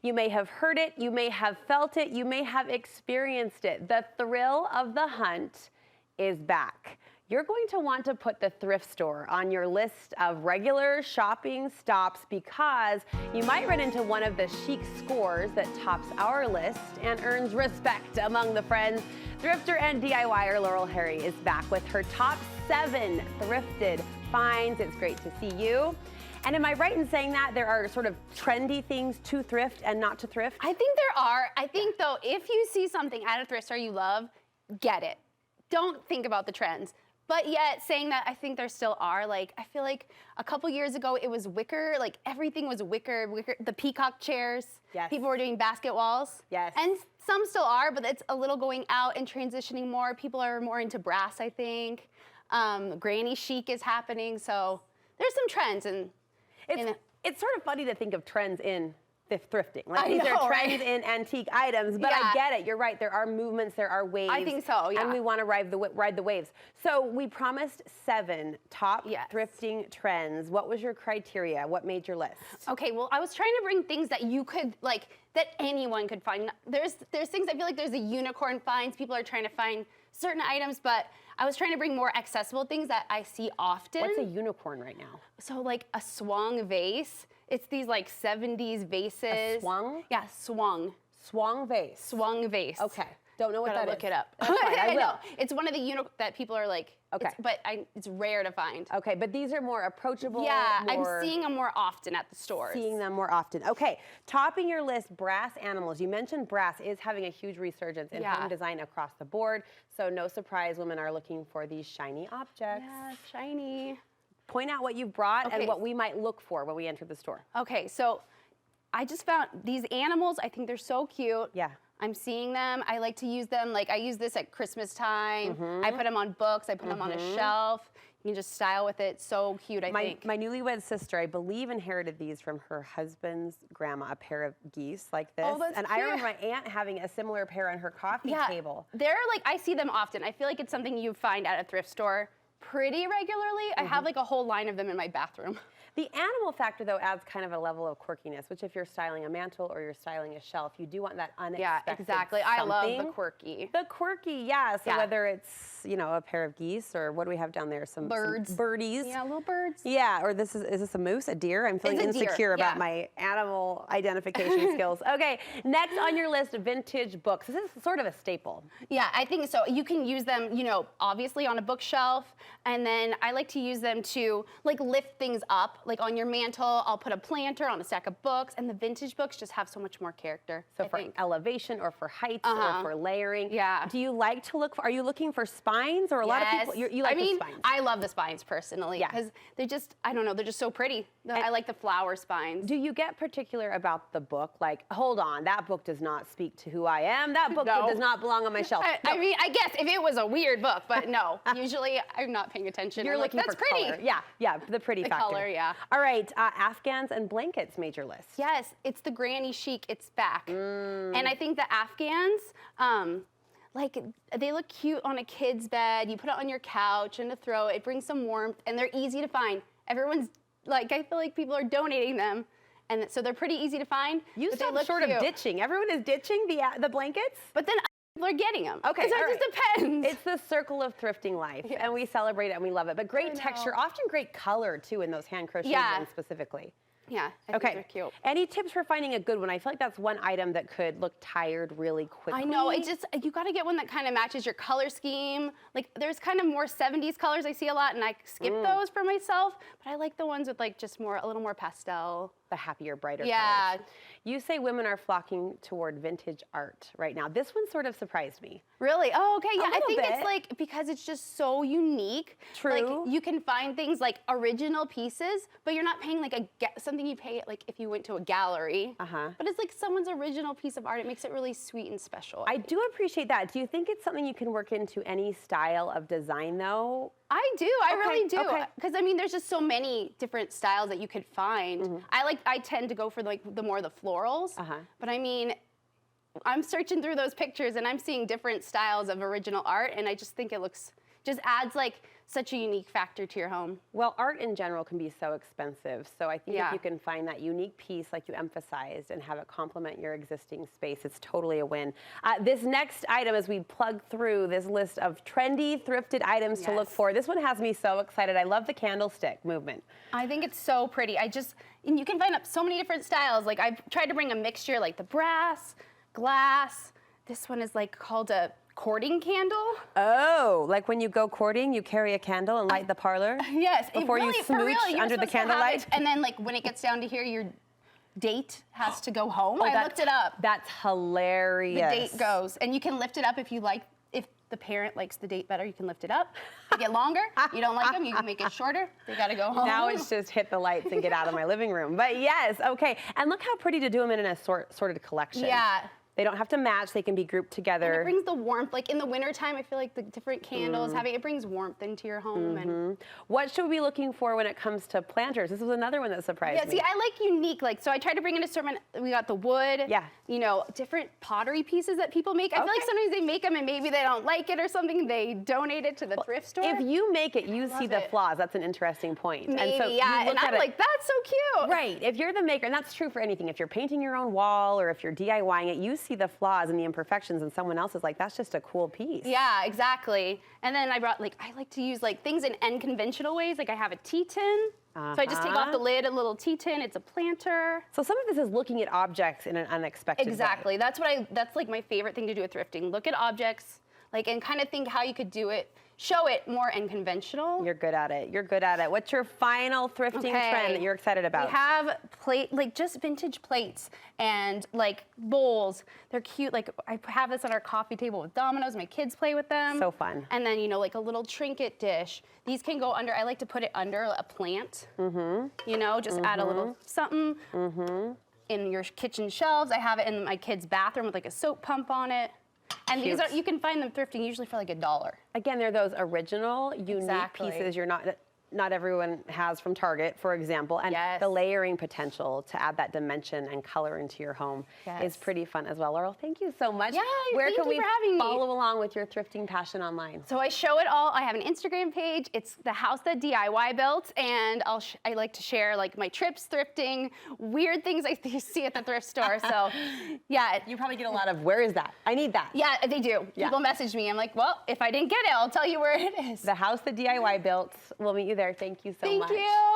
You may have heard it, you may have felt it, you may have experienced it. The thrill of the hunt is back. You're going to want to put the thrift store on your list of regular shopping stops because you might run into one of the chic scores that tops our list and earns respect among the friends. Thrifter and DIYer Laurel Harry is back with her top 7 thrifted finds. It's great to see you. And am I right in saying that there are sort of trendy things to thrift and not to thrift? I think there are. I think though, if you see something at a thrift store you love, get it. Don't think about the trends. But yet, saying that, I think there still are. Like, I feel like a couple years ago, it was wicker. Like, everything was wicker. The peacock chairs. Yes. People were doing basket walls. Yes. And some still are, but it's a little going out and transitioning more. People are more into brass, I think. Granny chic is happening. So there's some trends. And it's sort of funny to think of trends in thrifting. Like I these know, are trends right? in antique items, but Yeah. I get it. You're right. There are movements, there are waves. I think so, yeah. And we want to ride the waves. So we promised 7 top thrifting trends. What was your criteria? What made your list? Okay, well, I was trying to bring things that you could, like, that anyone could find. There's things, I feel like there's a unicorn finds. People are trying to find certain items, but I was trying to bring more accessible things that I see often. What's a unicorn right now? So like a swung vase. It's these like 70s vases. A swung? Yeah, swung. Swung vase. Swung vase. Okay. Don't know what that is. Look it up. That's fine, I will. It's one of the that people are like, okay. It's rare to find. Okay, but these are more approachable. Yeah, I'm seeing them more often at the stores. Seeing them more often. Okay, topping your list, brass animals. You mentioned brass is having a huge resurgence in home design across the board. So no surprise, women are looking for these shiny objects. Yeah, shiny. Point out what you've brought and what we might look for when we enter the store. Okay, so I just found these animals. I think they're so cute. Yeah. I'm seeing them. I like to use them. Like I use this at Christmas time. I put them on books. I put them on a shelf. You can just style with it. So cute, I think. My newlywed sister, I believe, inherited these from her husband's grandma, a pair of geese like this. Oh, that's and cute. I remember my aunt having a similar pair on her coffee table. They're like, I see them often. I feel like it's something you find at a thrift store pretty regularly. I have like a whole line of them in my bathroom. The animal factor, though, adds kind of a level of quirkiness, which if you're styling a mantle or you're styling a shelf, you do want that unexpected Yeah, exactly. I love the quirky. The quirky, yeah. So whether it's, you know, a pair of geese or what do we have down there? Some birdies. Yeah, little birds. Yeah, or is this a moose, a deer? I'm feeling insecure about my animal identification skills. Okay, next on your list, vintage books. This is sort of a staple. Yeah, I think so. You can use them, you know, obviously on a bookshelf, and then I like to use them to like lift things up. Like on your mantle, I'll put a planter on a stack of books, and the vintage books just have so much more character. So for elevation or for heights or for layering. Yeah. Do you like to look for, are you looking for spines or a lot of people, you like the spines? I love the spines personally because they're just, I don't know, they're just so pretty. I like the flower spines. Do you get particular about the book? Like, hold on, that book does not speak to who I am. That book does not belong on my shelf. I mean, I guess if it was a weird book, but no, usually I'm not paying attention. You're looking for pretty. Color. Yeah, the pretty factor. Color, yeah. All right, Afghans and blankets made your list. Yes, it's the granny chic, it's back. And I think the Afghans, like they look cute on a kid's bed. You put it on your couch and to throw, it brings some warmth and they're easy to find. Everyone's like, I feel like people are donating them. And so they're pretty easy to find. You stopped short of ditching. Everyone is ditching the blankets? But then people are getting them. Okay, so it just depends. It's the circle of thrifting life, and we celebrate it and we love it. But great texture, often great color too in those hand crocheted ones specifically. Yeah, I think they're cute. Any tips for finding a good one? I feel like that's one item that could look tired really quickly. I know, you gotta get one that kind of matches your color scheme. Like there's kind of more 70s colors I see a lot and I skip those for myself, but I like the ones with like just a little more pastel. The happier, brighter colors. You say women are flocking toward vintage art right now. This one sort of surprised me. Really? Oh, okay. Yeah, I think bit. it's like because it's just so unique. True. Like you can find things like original pieces, but you're not paying like something you pay like if you went to a gallery. But it's like someone's original piece of art. It makes it really sweet and special. I do appreciate that. Do you think it's something you can work into any style of design though? I do. I really do. Because I mean, there's just so many different styles that you could find. I tend to go for like the more the florals. But I mean, I'm searching through those pictures and I'm seeing different styles of original art, and I just think it looks just adds like such a unique factor to your home. Well, art in general can be so expensive. So I think Yeah. if you can find that unique piece like you emphasized and have it complement your existing space, it's totally a win. This next item, as we plug through this list of trendy, thrifted items to look Yes. for, this one has me so excited. I love the candlestick movement. I think it's so pretty. And you can find up so many different styles. Like I've tried to bring a mixture, like the brass, glass. This one is like called a courting candle. Oh, like when you go courting, you carry a candle and light the parlor? Yes. Before you smooch under the candlelight? And then like when it gets down to here, your date has to go home. I looked it up. That's hilarious. The date goes. And you can lift it up if you like. If the parent likes the date better, you can lift it up. They get longer. You don't like them, you can make it shorter. They gotta go home. Now it's just hit the lights and get out of my living room. But yes, okay. And look how pretty to do them in an sorted collection. Yeah. They don't have to match, they can be grouped together. And it brings the warmth. Like in the wintertime, I feel like the different candles, it brings warmth into your home. And What should we be looking for when it comes to planters? This was another one that surprised me. see, I like unique. Like, so I tried to bring an assortment. We got the wood. Yeah. You know, different pottery pieces that people make. I feel like sometimes they make them and maybe they don't like it or something. They donate it to the thrift store. If you make it, you see the it. flaws. That's an interesting point. Maybe, and so yeah. you And look I'm at like, that's so cute. Right. If you're the maker, and that's true for anything, if you're painting your own wall or if you're DIYing it, you see the flaws and the imperfections, and someone else is like, that's just a cool piece. Yeah, exactly. And then I brought, like, I like to use like things in unconventional ways. Like I have a tea tin. So I just take off the lid, a little tea tin. It's a planter. So some of this is looking at objects in an unexpected way. Exactly. That's like my favorite thing to do with thrifting. Look at objects, like, and kind of think how you could do it, show it more unconventional. You're good at it. You're good at it. What's your final thrifting trend that you're excited about? We have just vintage plates and like bowls. They're cute. Like I have this on our coffee table with dominoes. My kids play with them. So fun. And then, you know, like a little trinket dish. These can go under, I like to put it under a plant. You know, just add a little something. In your kitchen shelves. I have it in my kids' bathroom with like a soap pump on it. And these you can find them thrifting usually for like $1. Again, they're those original, unique pieces not everyone has from Target, for example, and the layering potential to add that dimension and color into your home is pretty fun as well. Laurel, thank you so much. Yeah, Where thank can you we for having me. follow along with your thrifting passion online? So I show it all. I have an Instagram page. It's the house that DIY built, and I like to share like my trips thrifting, weird things I see at the thrift store. So yeah. You probably get a lot of, where is that? I need that. Yeah, they do. People message me. I'm like, well, if I didn't get it, I'll tell you where it is. The house that DIY built. We'll meet you there. Thank you so much. Thank you.